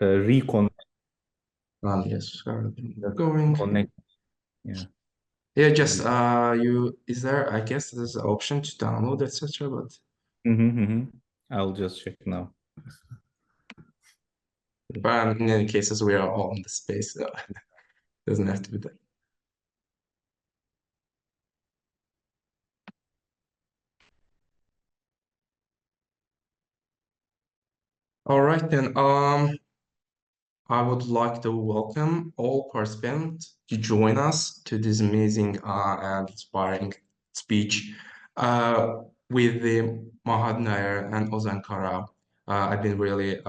reconnect. Yes, they're going. Connect. Yeah. Yeah, just is there, I guess there's an option to download, etc. But I'll just check now. in any cases, we are all in the space, so it doesn't have to be done. All right then. I would like to welcome all participants to join us to this amazing and inspiring speech with the Mahad Nair and Ozan Kara. I've been really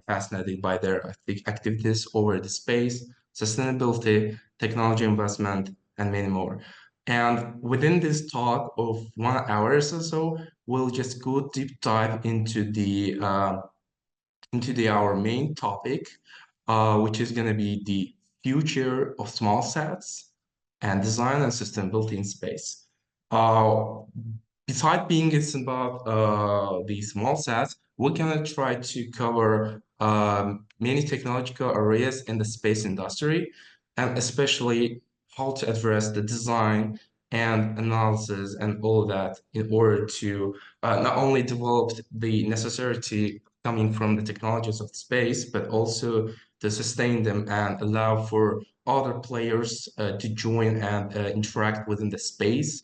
fascinated by their activities over the space, sustainability, technology investment, and many more. And within this talk of 1 hour or so, we'll just go deep dive into our main topic, which is going to be the future of small sats and design and sustainability in space. Uh, Besides being it's about the small sats, we're going to try to cover many technological areas in the space industry, and especially how to address the design and analysis and all of that in order to not only develop the necessity coming from the technologies of space, but also to sustain them and allow for other players to join and interact within the space.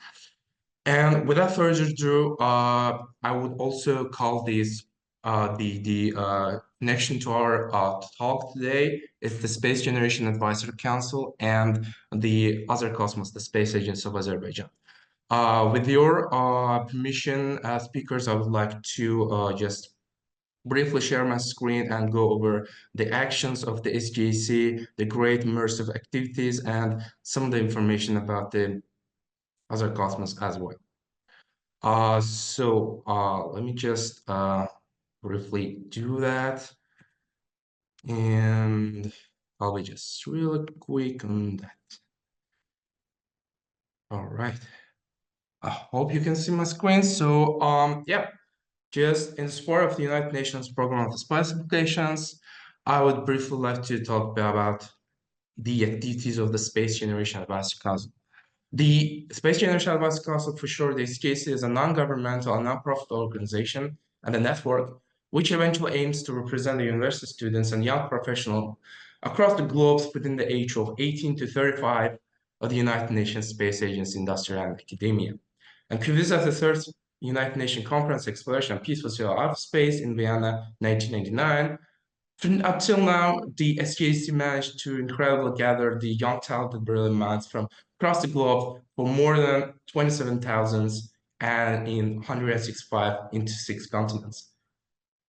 And without further ado, I would also call this the connection to our talk today is the Space Generation Advisory Council and the Other Cosmos, the Space Agency of Azerbaijan. With your permission, speakers, I would like to just briefly share my screen and go over the actions of the SGAC, the great immersive activities, and some of the information about the other cosmos as well. Let me just briefly do that. And I'll be just really quick on that. All right. I hope you can see my screen. So, yeah, just in support of the United Nations Program of Space Applications, I would briefly like to talk about the activities of the Space Generation Advisory Council. The Space Generation Advisory Council, for short, this case is a non-governmental and non-profit organization and a network which eventually aims to represent the university students and young professionals across the globe within the age of 18 to 35 of the United Nations Space Agency, Industry, and Academia. And previous as the third United Nations Conference Exploration and Peace Facility Out of Space in Vienna, 1999. Until now, the SGAC managed to incredibly gather the young, talented, brilliant minds from across the globe for more than 27,000 and in 165 into 6 continents.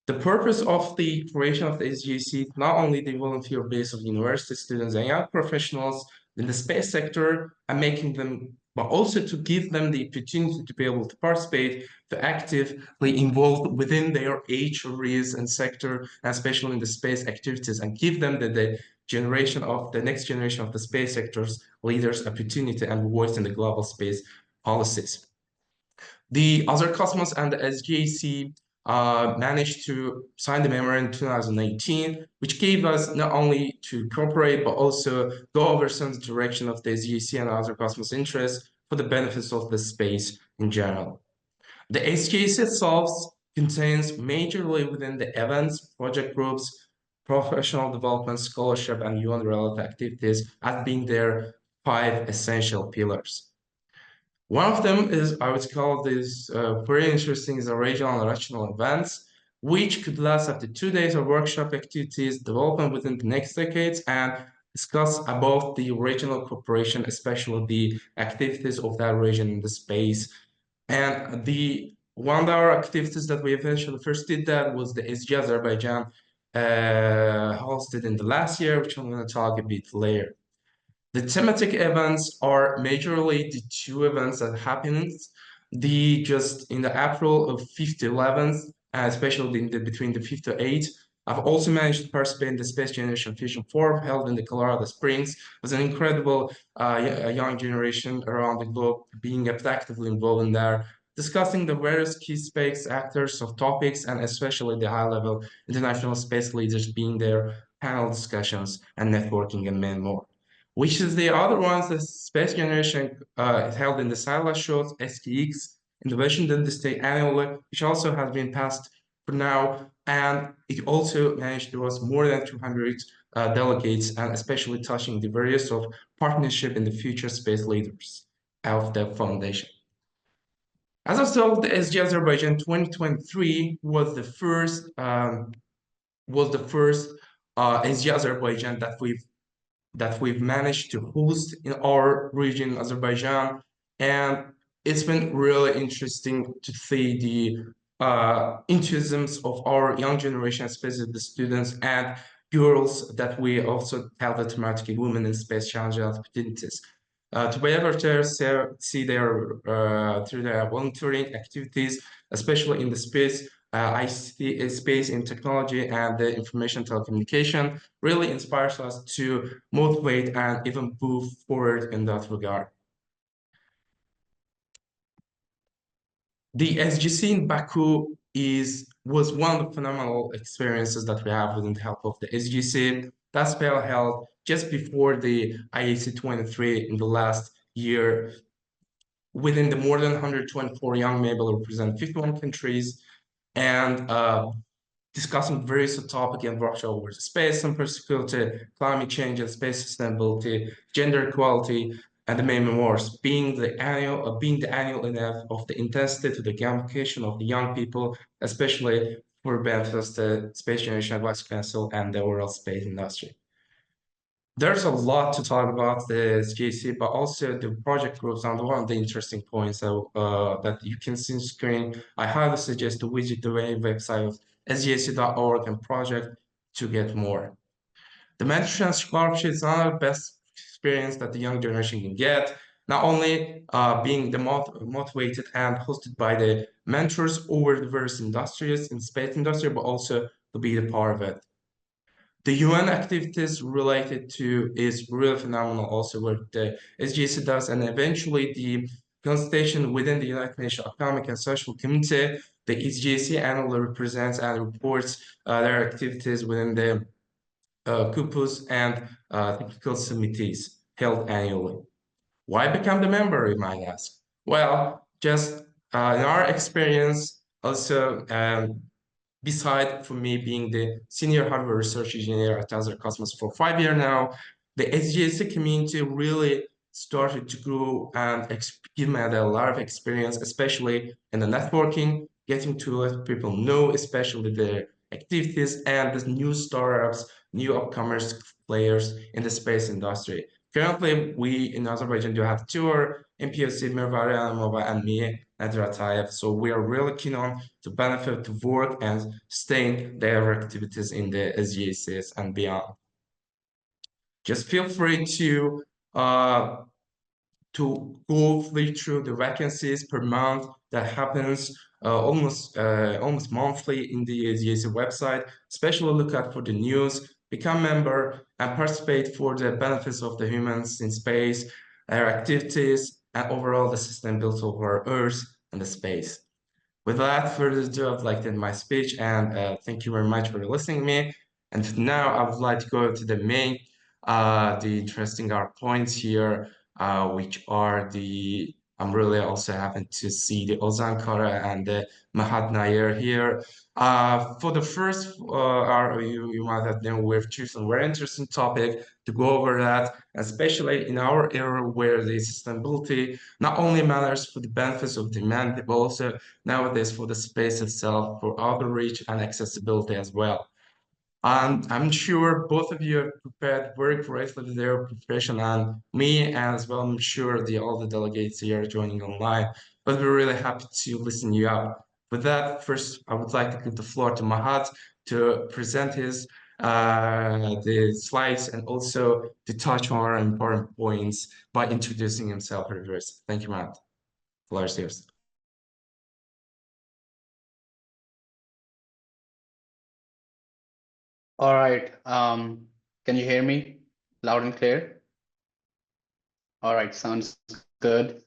The purpose of the creation of the SGAC is not only the volunteer base of university students and young professionals in the space sector and making them, but also to give them the opportunity to be able to participate, to actively involved within their age, areas, and sector, and especially in the space activities, and give them the generation of the next generation of the space sector's leaders opportunity and voice in the global space policies. The other Cosmos and the SGAC managed to sign the memorandum in 2018, which gave us not only to cooperate, but also go over some direction of the SGAC and other Cosmos interests for the benefits of the space in general. The SGAC itself contains majorly within the events, project groups, professional development, scholarship, and UN-related activities as being their 5 essential pillars. One of them is, I would call this very interesting, is the regional and national events, which could last up to 2 days of workshop activities, development within the next decades, and discuss about the regional cooperation, especially the activities of that region in the space. And the 1 hour activities that we eventually first did that was the SG Azerbaijan hosted in the last year, which I'm going to talk a bit later. The thematic events are majorly the 2 events that happened just in the April of 5th to 11th, especially between the 5th to 8th. I've also managed to participate in the Space Generation Fusion Forum held in the Colorado Springs. It was an incredible young generation around the globe being actively involved in there. discussing the various key space actors of topics and especially the high-level international space leaders being there, panel discussions and networking and many more. Which is the other ones, the space generation held in the SILA shows, STX, Innovation Dentistry annually, which also has been passed for now, and it also managed to us more than 200 delegates, and especially touching the various of partnership in the future space leaders of the foundation. As a result, the SG Azerbaijan 2023 was the first SG Azerbaijan that we've managed to host in our region, Azerbaijan, and it's been really interesting to see the enthusiasms of our young generation, especially the students and girls, that we also have the thematic women in space challenge opportunities. To be able to see their through their volunteering activities, especially in the space, I see space in technology and the information telecommunication really inspires us to motivate and even move forward in that regard. The SGC in Baku was one of the phenomenal experiences that we have with the help of the SGC. That spell held just before the IAC 23 in the last year. Within the more than 124 young men will represent 51 countries and discussing various topics and workshops over space and security, climate change and space sustainability, gender equality, and the main memoirs, being the annual enough of the intensity to the gamification of the young people, especially for benefits the Space Generation Advice Council and the overall space industry. There's a lot to talk about the SGC, but also the project groups. And one of the interesting points that you can see on screen, I highly suggest to visit the website of sgac.org and project to get more. The mentorship and scholarship is another best experience that the young generation can get. Not only being motivated and hosted by the mentors over the various industries in space industry, but also to be a part of it. The UN activities related to is really phenomenal also what the SGC does, and eventually the consultation within the United Nations Economic and Social Committee, the SGC annually represents and reports their activities within the CUPUS and technical committees held annually. Why become the member, you might ask? Well, just in our experience, also beside for me being the senior hardware research engineer at Azure Cosmos for 5 years now, the SGC community really started to grow and give me a lot of experience, especially in the networking, getting to let people know, especially the activities and the new startups, new upcomers players in the space industry. Currently, we in Azerbaijan do have two MPOC, Mirvari Alamova, and me, Nadir Atayev. So we are really keen on to benefit, to work and sustain their activities in the SGACs and beyond. Just feel free to go through the vacancies per month that happens almost monthly in the SGAC website. Especially look out for the news, become member, and participate for the benefits of the humans in space, their activities, and overall the sustainability of our Earth and the space. Without further ado, I'd like to end my speech, and thank you very much for listening to me. And now I would like to go to the main, the interesting points here, which are I'm really also happy to see the Ozan Kara and the Mahat Nair here. For the first, you might have known we've chosen a very interesting topic to go over that, especially in our era where the sustainability not only matters for the benefits of humanity, but also nowadays for the space itself, for outreach and accessibility as well. And I'm sure both of you have prepared very greatly with their preparation, and me as well. I'm sure all the delegates here are joining online, but we're really happy to listen you up. With that, first, I would like to give the floor to Mahat to present the slides and also to touch on our important points by introducing himself first. Thank you, Mahat. The floor is yours. All right. Can you hear me loud and clear? All right, sounds good.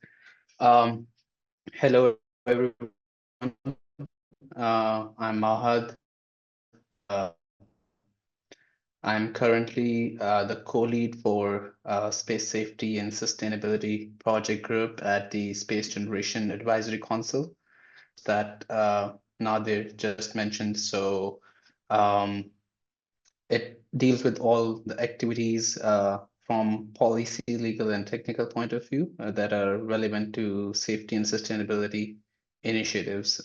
Hello, everyone. I'm Mahad. Uh, I'm currently the co-lead for Space Safety and Sustainability Project Group at the Space Generation Advisory Council that Nadir just mentioned. So um, it deals with all the activities from policy, legal, and technical point of view that are relevant to safety and sustainability initiatives.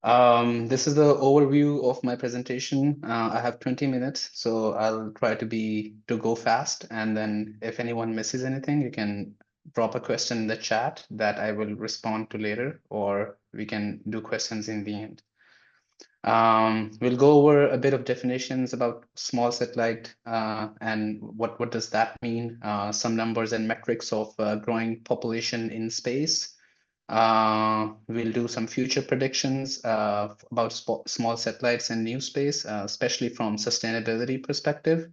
This is the overview of my presentation. I have 20 minutes, so I'll try to go fast. And then if anyone misses anything, you can drop a question in the chat that I will respond to later, or we can do questions in the end. We'll go over a bit of definitions about small satellite and what does that mean, some numbers and metrics of growing population in space. We'll do some future predictions about small satellites and new space, especially from sustainability perspective.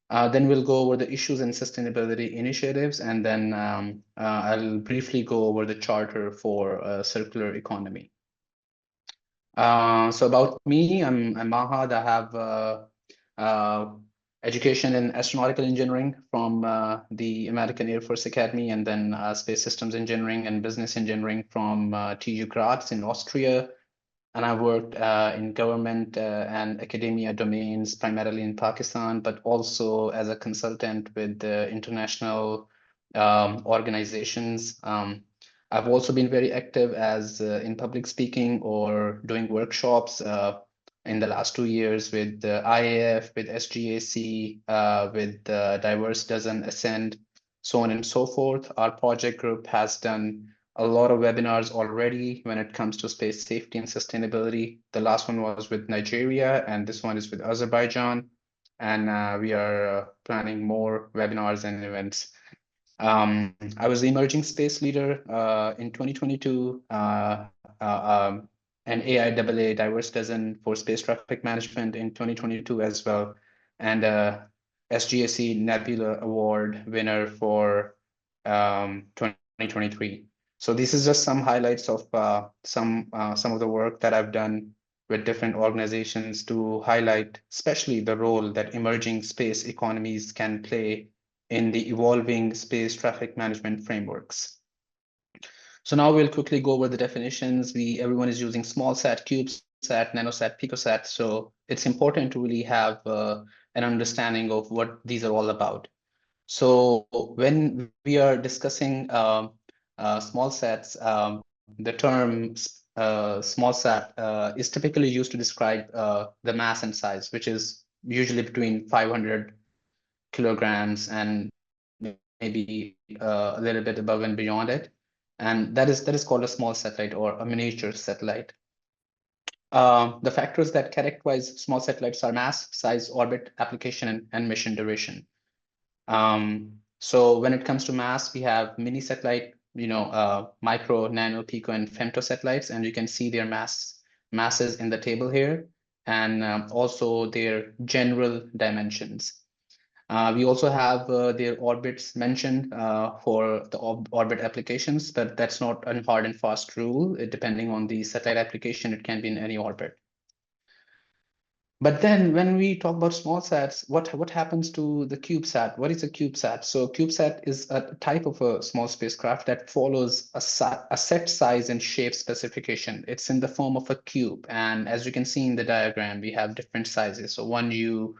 Then we'll go over the issues and sustainability initiatives, and then I'll briefly go over the charter for a circular economy. So about me, I'm Mahad. I have education in astronautical engineering from the American Air Force Academy, and then space systems engineering and business engineering from TU Graz in Austria. And I've worked in government and academia domains, primarily in Pakistan, but also as a consultant with international organizations. I've also been very active as in public speaking or doing workshops in the last 2 years with the IAF, with SGAC, with Diverse Dozen Ascend, so on and so forth. Our project group has done a lot of webinars already when it comes to space safety and sustainability. The last one was with Nigeria, and this one is with Azerbaijan. And we are planning more webinars and events. I was the emerging space leader in 2022, an AIAA Diverse Dozen for space traffic management in 2022 as well, and SGAC Nebula Award winner for 2023. So this is just some highlights of some of the work that I've done with different organizations to highlight, especially the role that emerging space economies can play in the evolving space traffic management frameworks. So now we'll quickly go over the definitions. Everyone is using SmallSat, CubeSat, NanoSat, PicoSat. So it's important to really have an understanding of what these are all about. So when we are discussing small sats, the term small sat is typically used to describe the mass and size, which is usually between 500 kilograms and maybe a little bit above and beyond it. And that is called a small satellite or a miniature satellite. The factors that characterize small satellites are mass, size, orbit, application, and mission duration. So when it comes to mass, we have mini satellite, micro, nano, pico, and femto satellites, and you can see their masses in the table here, and also their general dimensions. We also have their orbits mentioned for the orbit applications, but that's not a hard and fast rule. Depending on the satellite application, it can be in any orbit. But then when we talk about small sats, what happens to the CubeSat? What is a CubeSat? So CubeSat is a type of a small spacecraft that follows a set size and shape specification. It's in the form of a cube. And as you can see in the diagram, we have different sizes. So 1U,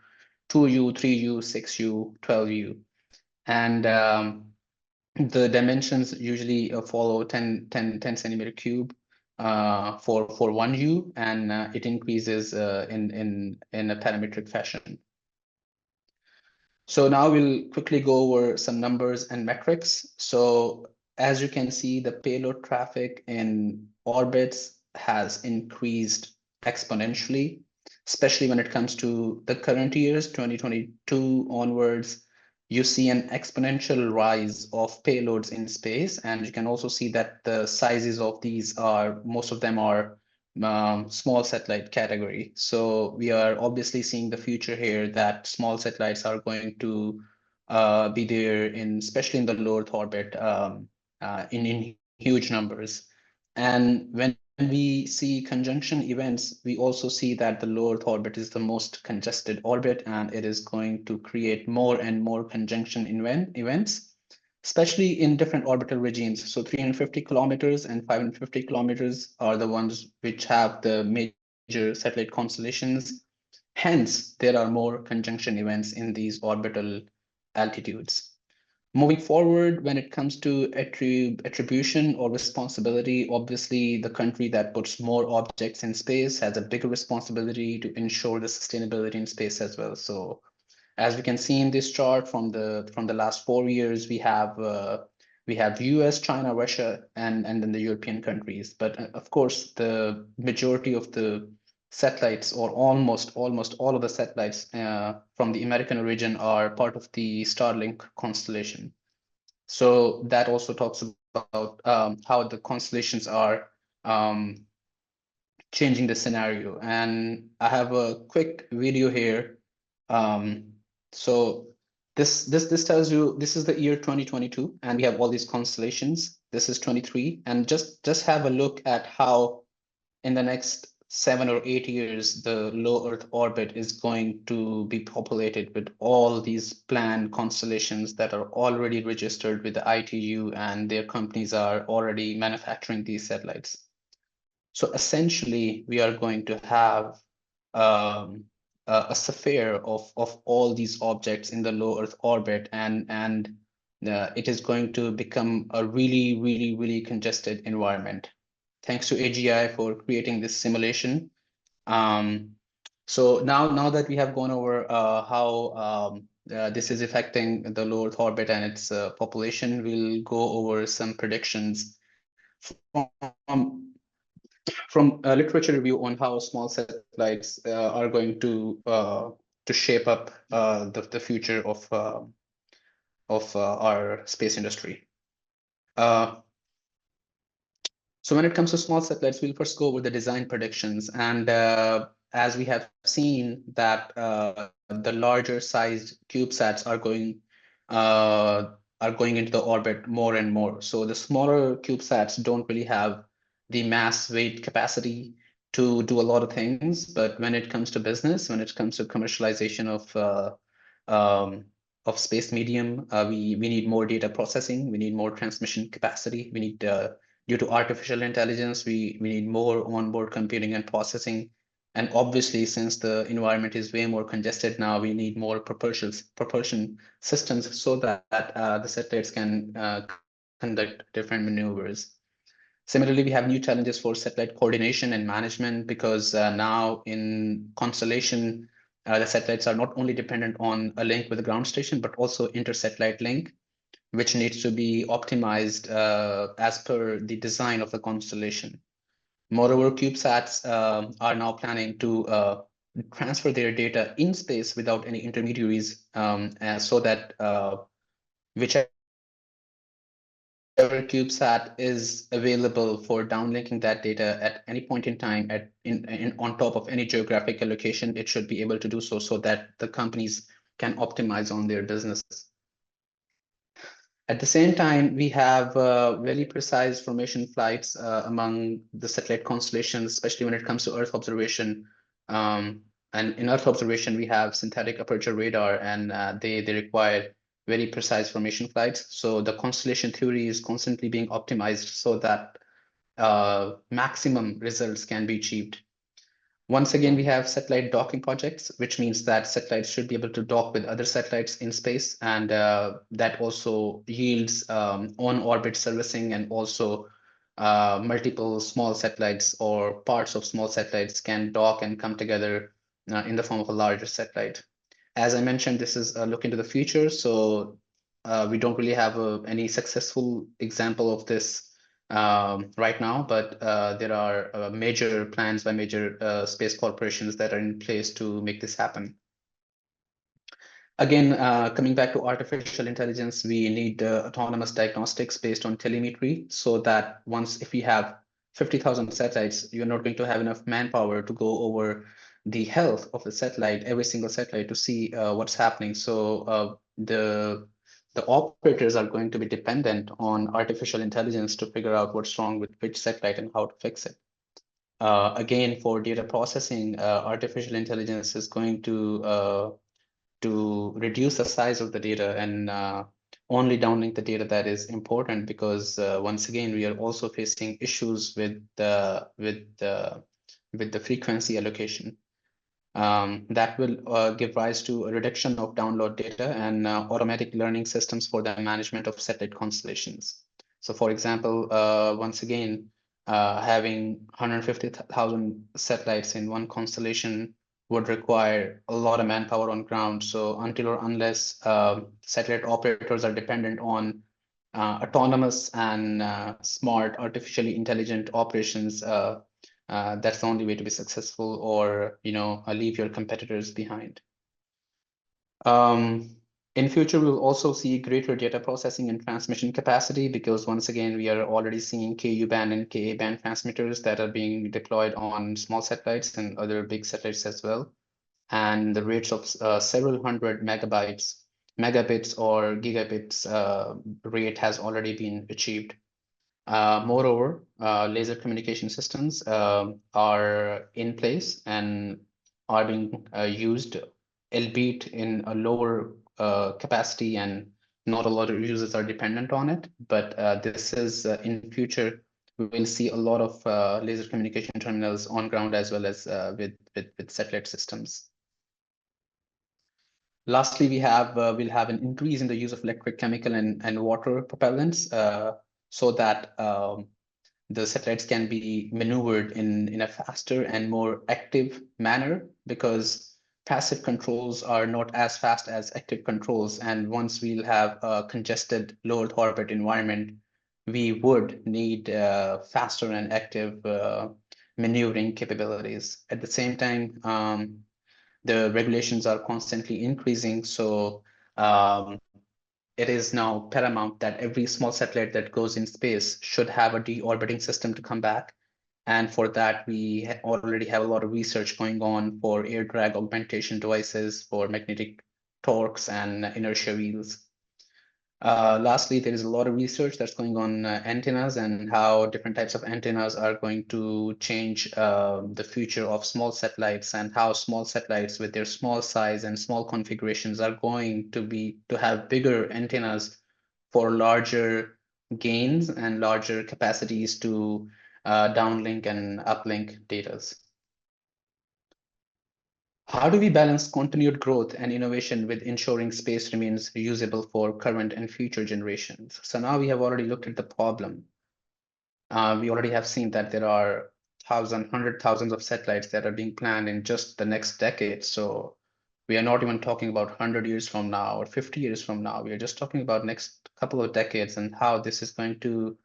2U, 3U, 6U, 12U. And the dimensions usually follow 10 centimeter cube for 1U, and it increases in a parametric fashion. So now we'll quickly go over some numbers and metrics. So as you can see, the payload traffic in orbits has increased exponentially, especially when it comes to the current years, 2022 onwards. You see an exponential rise of payloads in space, and you can also see that the sizes of these most of them are small satellite category. So we are obviously seeing the future here that small satellites are going to be there especially in the low Earth orbit in huge numbers. And when we see conjunction events, we also see that the low Earth orbit is the most congested orbit, and it is going to create more and more conjunction events, especially in different orbital regimes. So 350 kilometers and 550 kilometers are the ones which have the major satellite constellations. Hence, there are more conjunction events in these orbital altitudes. Moving forward, when it comes to attribution or responsibility, obviously the country that puts more objects in space has a bigger responsibility to ensure the sustainability in space as well. So as we can see in this chart from the last 4 years, we have US, China, Russia, and then the European countries. But of course, the majority of the satellites, or almost all of the satellites from the American origin, are part of the Starlink constellation. So that also talks about how the constellations are changing the scenario. And I have a quick video here. So this tells you this is the year 2022, and we have all these constellations. This is 23, and just have a look at how in the next 7 or 8 years the low Earth orbit is going to be populated with all these planned constellations that are already registered with the ITU, and their companies are already manufacturing these satellites. So essentially, we are going to have a sphere of all these objects in the low Earth orbit, and it is going to become a really congested environment. Thanks to AGI for creating this simulation. So now that we have gone over how this is affecting the low Earth orbit and its population, we'll go over some predictions from a literature review on how small satellites are going to shape up the future of our space industry. So when it comes to small satellites, we'll first go over the design predictions. And as we have seen that the larger sized CubeSats are going into the orbit more and more. So the smaller CubeSats don't really have the mass, weight, capacity to do a lot of things. But when it comes to business, when it comes to commercialization of space medium, we need more data processing, we need more transmission capacity, we need due to artificial intelligence, we need more onboard computing and processing. And obviously, since the environment is way more congested now, we need more propulsion systems so that the satellites can conduct different maneuvers. Similarly, we have new challenges for satellite coordination and management, because now in constellation, the satellites are not only dependent on a link with the ground station, but also inter-satellite link, which needs to be optimized as per the design of the constellation. Moreover, CubeSats are now planning to transfer their data in space without any intermediaries, so that whichever CubeSat is available for downlinking that data at any point in time on top of any geographical location, it should be able to do so that the companies can optimize on their businesses. At the same time, we have very precise formation flights among the satellite constellations, especially when it comes to Earth observation. And in Earth observation, we have synthetic aperture radar, and they require very precise formation flights. So the constellation theory is constantly being optimized so that maximum results can be achieved. Once again, we have satellite docking projects, which means that satellites should be able to dock with other satellites in space, and that also yields on-orbit servicing, and also multiple small satellites or parts of small satellites can dock and come together in the form of a larger satellite. As I mentioned, this is a look into the future, so we don't really have any successful example of this right now, but there are major plans by major space corporations that are in place to make this happen. Again, coming back to artificial intelligence, we need autonomous diagnostics based on telemetry, so that if we have 50,000 satellites, you're not going to have enough manpower to go over the health of the satellite, every single satellite, to see what's happening. So the the operators are going to be dependent on artificial intelligence to figure out what's wrong with which satellite and how to fix it. Again, for data processing, artificial intelligence is going to reduce the size of the data and only downlink the data that is important, because once again, we are also facing issues with the frequency allocation. That will give rise to a reduction of download data and automatic learning systems for the management of satellite constellations. So for example, once again, having 150,000 satellites in one constellation would require a lot of manpower on ground. So until or unless satellite operators are dependent on autonomous and smart artificially intelligent operations, that's the only way to be successful, or leave your competitors behind. In future, we'll also see greater data processing and transmission capacity, because once again, we are already seeing Ku-band and Ka-band transmitters that are being deployed on small satellites and other big satellites as well. And the rates of several hundred megabits or gigabits rate has already been achieved. Moreover, laser communication systems are in place and are being used, albeit in a lower capacity, and not a lot of users are dependent on it. But this is in future, we will see a lot of laser communication terminals on ground, as well as with satellite systems. Lastly, we'll have an increase in the use of electric, chemical, and water propellants, so that the satellites can be maneuvered in a faster and more active manner, because passive controls are not as fast as active controls. And once we'll have a congested low Earth orbit environment, we would need faster and active maneuvering capabilities. At the same time, the regulations are constantly increasing. So it is now paramount that every small satellite that goes in space should have a deorbiting system to come back. And for that, we already have a lot of research going on for air drag augmentation devices, for magnetic torques and inertia wheels. Lastly, there is a lot of research that's going on antennas, and how different types of antennas are going to change the future of small satellites, and how small satellites with their small size and small configurations are going to have bigger antennas for larger gains and larger capacities to downlink and uplink data. How do we balance continued growth and innovation with ensuring space remains usable for current and future generations? So now we have already looked at the problem. We already have seen that there are hundred thousands of satellites that are being planned in just the next decade. So we are not even talking about 100 years from now or 50 years from now. We are just talking about next couple of decades, and how this is going to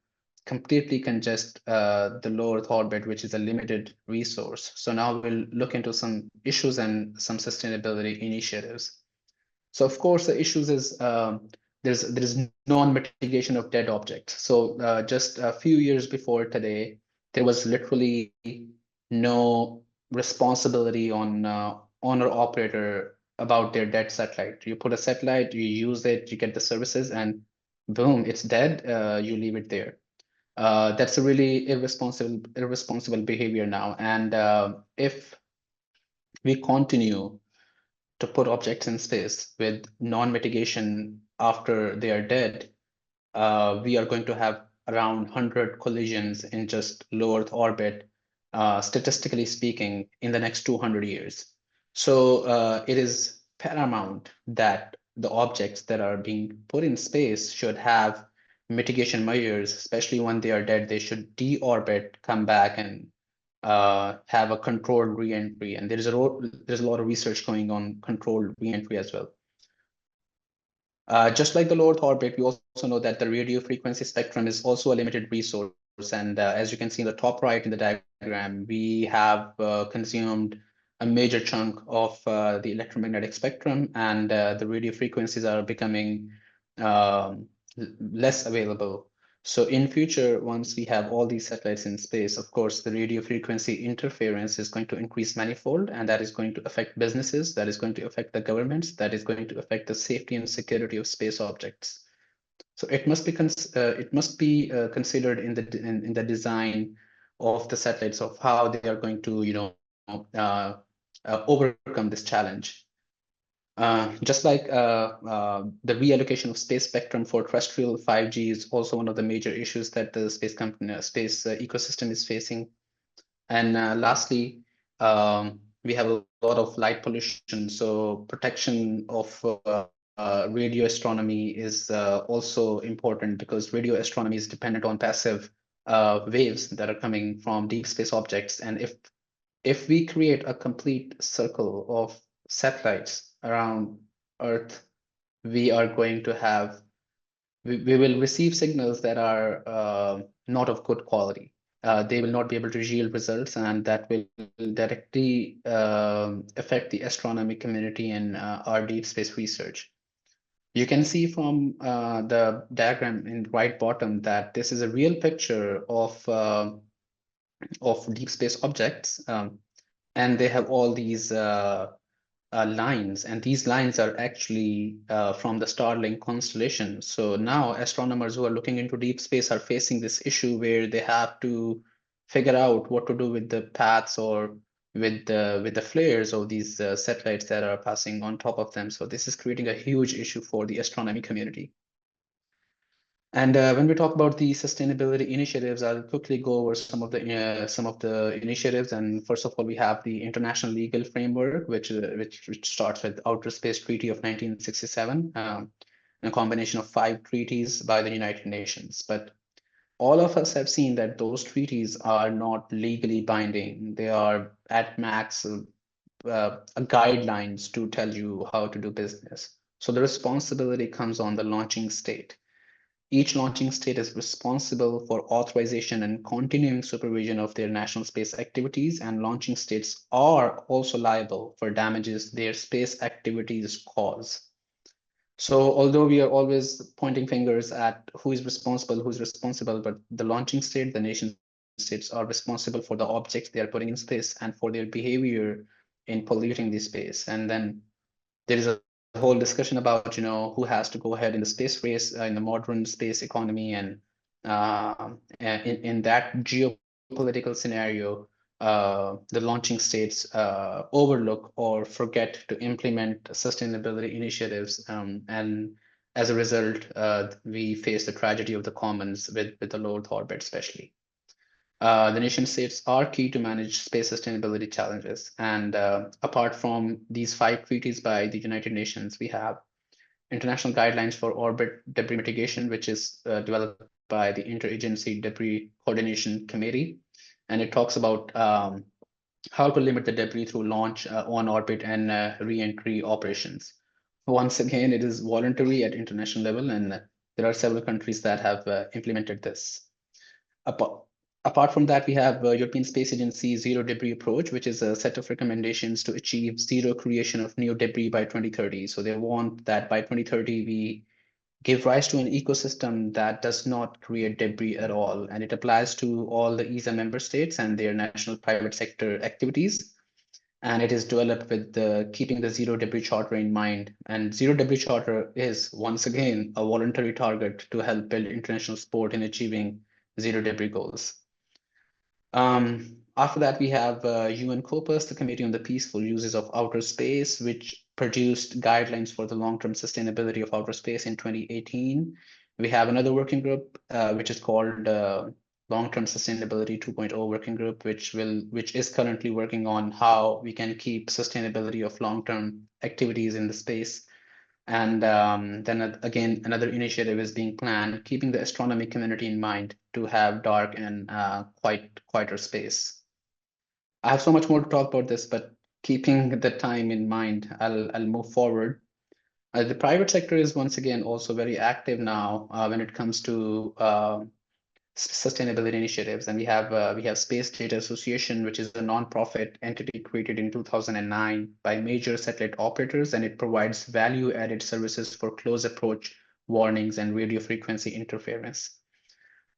completely congest the low Earth orbit, which is a limited resource. So now we'll look into some issues and some sustainability initiatives. So of course, the issues is there's non-mitigation of dead objects. So just a few years before today, there was literally no responsibility on owner-operator about their dead satellite. You put a satellite, you use it, you get the services, and boom, it's dead. You leave it there. That's a really irresponsible behavior now. And if we continue to put objects in space with non-mitigation after they are dead, we are going to have around 100 collisions in just low Earth orbit, statistically speaking, in the next 200 years. So it is paramount that the objects that are being put in space should have mitigation measures, especially when they are dead. They should deorbit, come back, and have a controlled re-entry. And there's a lot of research going on controlled re-entry as well. Just like the low Earth orbit, we also know that the radio frequency spectrum is also a limited resource. And as you can see in the top right in the diagram, we have consumed a major chunk of the electromagnetic spectrum, and the radio frequencies are becoming less available. So in future, once we have all these satellites in space, of course, the radio frequency interference is going to increase manifold, and that is going to affect businesses, that is going to affect the governments, that is going to affect the safety and security of space objects. So it must be considered in the design of the satellites of how they are going to overcome this challenge. Just like the reallocation of space spectrum for terrestrial 5G is also one of the major issues that the space ecosystem is facing. And lastly, we have a lot of light pollution. So protection of radio astronomy is also important, because radio astronomy is dependent on passive waves that are coming from deep space objects. And if we create a complete circle of satellites around Earth, we are going to have, we will receive signals that are not of good quality. They will not be able to yield results, and that will directly affect the astronomy community and our deep space research. You can see from the diagram in the right bottom that this is a real picture of deep space objects, and they have all these lines, and these lines are actually from the Starlink constellation. So now astronomers who are looking into deep space are facing this issue where they have to figure out what to do with the paths or with the flares of these satellites that are passing on top of them. So this is creating a huge issue for the astronomy community. And when we talk about the sustainability initiatives, I'll quickly go over some of the initiatives. And first of all, we have the international legal framework, which starts with Outer Space Treaty of 1967, a combination of 5 treaties by the United Nations. But all of us have seen that those treaties are not legally binding. They are at max guidelines to tell you how to do business. So the responsibility comes on the launching state. Each launching state is responsible for authorization and continuing supervision of their national space activities, and launching states are also liable for damages their space activities cause. So although we are always pointing fingers at who's responsible, but the launching state, the nation states, are responsible for the objects they are putting in space and for their behavior in polluting the space. And then there is a whole discussion about who has to go ahead in the space race in the modern space economy, and in that geopolitical scenario, the launching states overlook or forget to implement sustainability initiatives, and as a result, we face the tragedy of the commons with the low Earth orbit, especially. The nation states are key to manage space sustainability challenges. And apart from these 5 treaties by the United Nations, we have international guidelines for orbit debris mitigation, which is developed by the Interagency Debris Coordination Committee. And it talks about how to limit the debris through launch, on orbit, and re-entry operations. Once again, it is voluntary at international level, and there are several countries that have implemented this. Apart from that, we have European Space Agency Zero Debris Approach, which is a set of recommendations to achieve zero creation of new debris by 2030. So they want that by 2030, we give rise to an ecosystem that does not create debris at all. And it applies to all the ESA member states and their national private sector activities. And it is developed with keeping the Zero Debris Charter in mind. And Zero Debris Charter is, once again, a voluntary target to help build international support in achieving zero debris goals. After that, we have UN COPUS, the Committee on the Peaceful Uses of Outer Space, which produced guidelines for the long-term sustainability of outer space in 2018. We have another working group, which is called Long-Term Sustainability 2.0 Working Group, which is currently working on how we can keep sustainability of long-term activities in the space. And then again, another initiative is being planned, keeping the astronomy community in mind to have dark and quieter space. I have so much more to talk about this, but keeping the time in mind, I'll move forward. The private sector is once again also very active now when it comes to sustainability initiatives. And we have Space Data Association, which is a nonprofit entity created in 2009 by major satellite operators, and it provides value-added services for close approach warnings and radio frequency interference.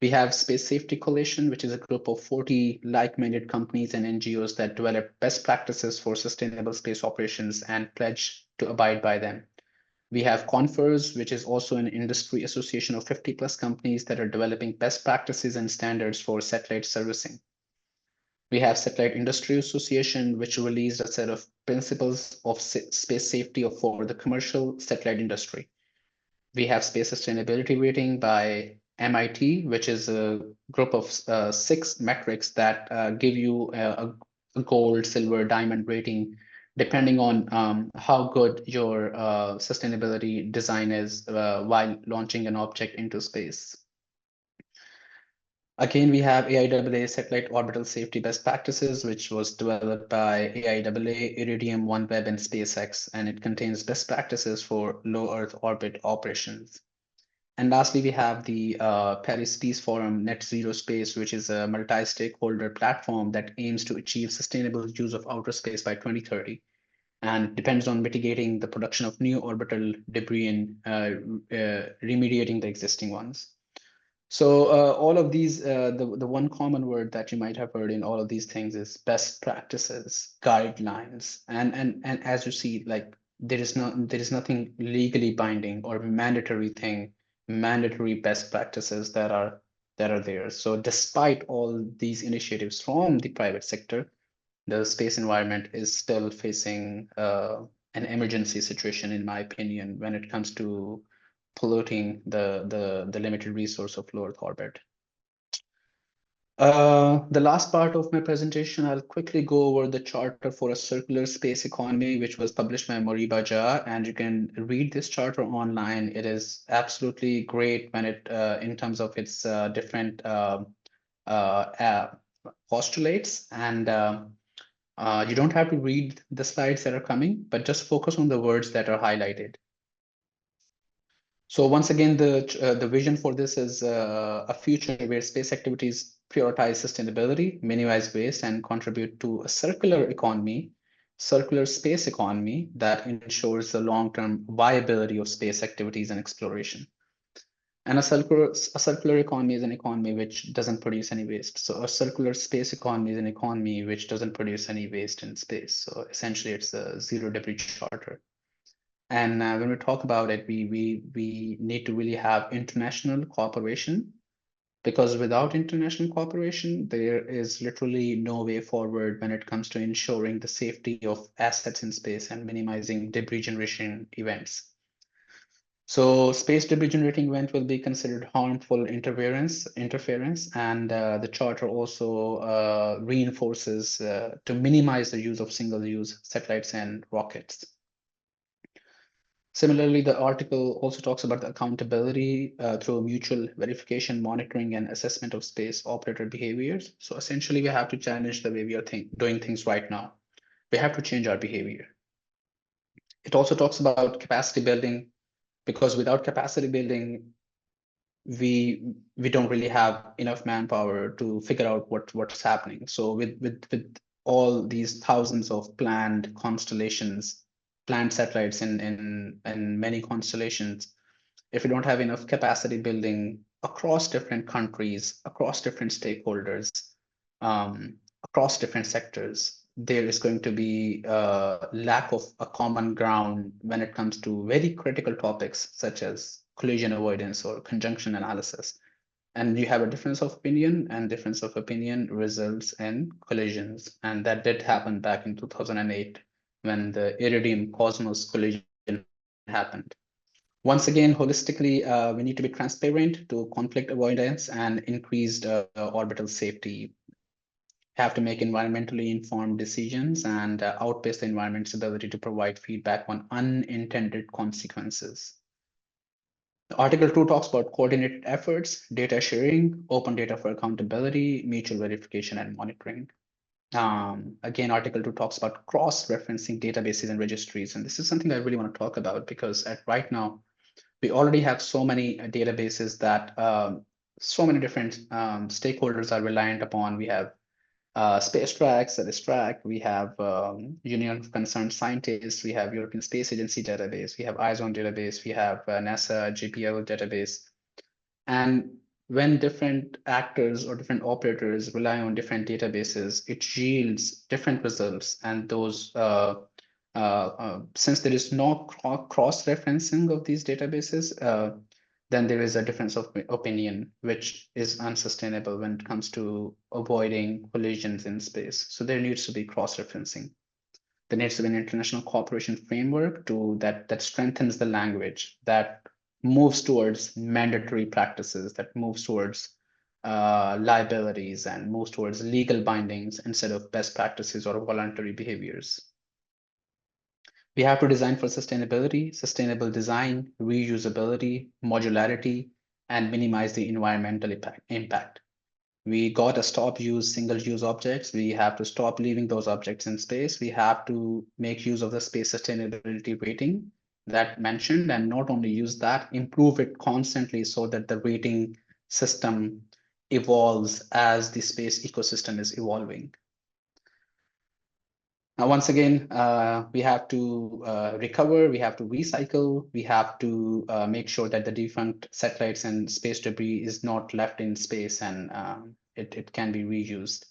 We have Space Safety Coalition, which is a group of 40 like-minded companies and NGOs that develop best practices for sustainable space operations and pledge to abide by them. We have Confers, which is also an industry association of 50 plus companies that are developing best practices and standards for satellite servicing. We have Satellite Industry Association, which released a set of principles of space safety for the commercial satellite industry. We have Space Sustainability Rating by MIT, which is a group of 6 metrics that give you a gold, silver, diamond rating, depending on how good your sustainability design is while launching an object into space. Again, we have AIAA Satellite Orbital Safety Best Practices, which was developed by AIAA, Iridium, OneWeb, and SpaceX, and it contains best practices for low Earth orbit operations. And lastly, we have the Paris Peace Forum Net Zero Space, which is a multi-stakeholder platform that aims to achieve sustainable use of outer space by 2030, and depends on mitigating the production of new orbital debris and remediating the existing ones. So all of these, the one common word that you might have heard in all of these things is best practices, guidelines, and as you see, like there is nothing legally binding or mandatory best practices that are there. So despite all these initiatives from the private sector, the space environment is still facing an emergency situation, in my opinion, when it comes to polluting the limited resource of low Earth orbit. The last part of my presentation, I'll quickly go over the Charter for a Circular Space Economy, which was published by Moriba Jah, and you can read this charter online. It is absolutely great when it, in terms of its different postulates, and you don't have to read the slides that are coming, but just focus on the words that are highlighted. So once again, the vision for this is a future where space activities prioritize sustainability, minimize waste, and contribute to a circular space economy that ensures the long-term viability of space activities and exploration. And a circular economy is an economy which doesn't produce any waste. So a circular space economy is an economy which doesn't produce any waste in space. So essentially, it's a zero debris charter. And when we talk about it, we need to really have international cooperation, because without international cooperation, there is literally no way forward when it comes to ensuring the safety of assets in space and minimizing debris generation events. So space debris generating event will be considered harmful interference, and the charter also reinforces to minimize the use of single-use satellites and rockets. Similarly, the article also talks about the accountability through mutual verification, monitoring, and assessment of space operator behaviors. So essentially, we have to challenge the way we are doing things right now. We have to change our behavior. It also talks about capacity building, because without capacity building, we don't really have enough manpower to figure out what's happening. So with all these thousands of planned constellations, planned satellites in many constellations, if we don't have enough capacity building across different countries, across different stakeholders, across different sectors, there is going to be a lack of a common ground when it comes to very critical topics such as collision avoidance or conjunction analysis. And you have a difference of opinion, and difference of opinion results in collisions. And that did happen back in 2008 when the Iridium Cosmos collision happened. Once again, holistically, we need to be transparent to conflict avoidance and increased orbital safety. Have to make environmentally informed decisions and outpace the environment's ability to provide feedback on unintended consequences. Article 2 talks about coordinated efforts, data sharing, open data for accountability, mutual verification, and monitoring. Again, Article 2 talks about cross-referencing databases and registries. And this is something I really want to talk about, because right now, we already have so many databases that so many different stakeholders are reliant upon. We have SpaceTrack, SatixTrack, we have Union of Concerned Scientists, we have European Space Agency database, we have IZON database, we have NASA JPL database. And when different actors or different operators rely on different databases, it yields different results. And those, since there is no cross-referencing of these databases, then there is a difference of opinion, which is unsustainable when it comes to avoiding collisions in space. So there needs to be cross-referencing. There needs to be an international cooperation framework that strengthens the language, that moves towards mandatory practices, that moves towards liabilities and moves towards legal bindings instead of best practices or voluntary behaviors. We have to design for sustainability, sustainable design, reusability, modularity, and minimize the environmental impact. We got to stop use single-use objects. We have to stop leaving those objects in space. We have to make use of the space sustainability rating that mentioned, and not only use that, improve it constantly so that the rating system evolves as the space ecosystem is evolving. Now, once again, we have to recover, we have to recycle, we have to make sure that the defunct satellites and space debris is not left in space, and it can be reused.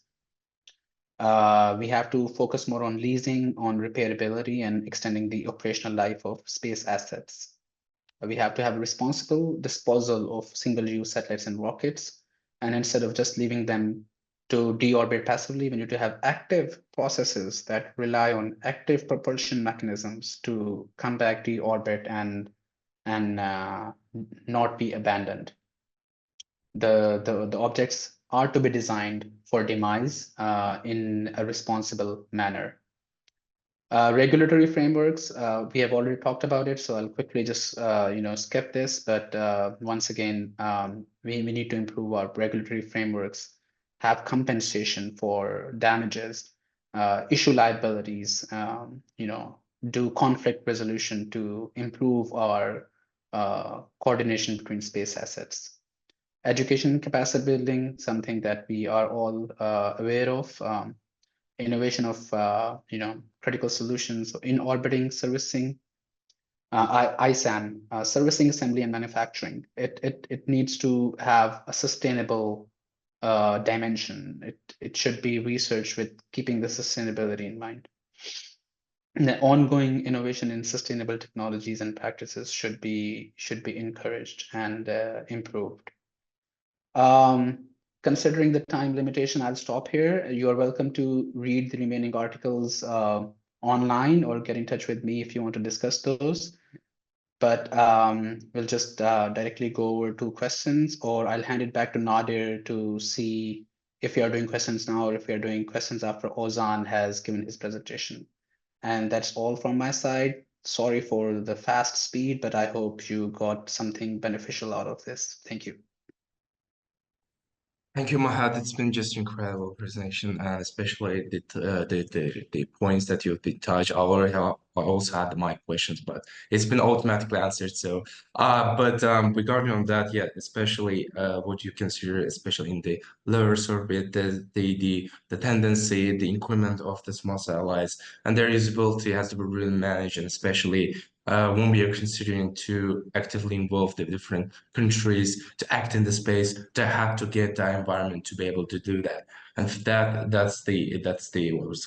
We have to focus more on leasing, on repairability, and extending the operational life of space assets. We have to have responsible disposal of single-use satellites and rockets, and instead of just leaving them to deorbit passively, we need to have active processes that rely on active propulsion mechanisms to come back, deorbit, and not be abandoned. The objects are to be designed for demise in a responsible manner. Regulatory frameworks, we have already talked about it, so I'll quickly just skip this. But once again, we need to improve our regulatory frameworks, have compensation for damages, issue liabilities, do conflict resolution to improve our coordination between space assets. Education capacity building, something that we are all aware of. Innovation of critical solutions in orbiting servicing, ISAM, servicing, assembly, and manufacturing. It needs to have a sustainable dimension. It should be researched with keeping the sustainability in mind. And the ongoing innovation in sustainable technologies and practices should be encouraged and improved. Considering the time limitation, I'll stop here. You are welcome to read the remaining articles online or get in touch with me if you want to discuss those. But we'll just directly go over to questions, or I'll hand it back to Nadir to see if you are doing questions now or if you're doing questions after Ozan has given his presentation. And that's all from my side. Sorry for the fast speed, but I hope you got something beneficial out of this. Thank you. Thank you, Mahad. It's been just incredible presentation, and especially the points that you've been touched. I also had my questions, but it's been automatically answered. So, regarding on that, yeah, especially what you consider, especially in the low Earth orbit, the tendency, the increment of the small satellites, and their usability has to be really managed, and especially when we are considering to actively involve the different countries to act in the space, to have to get the environment to be able to do that. And that's the what was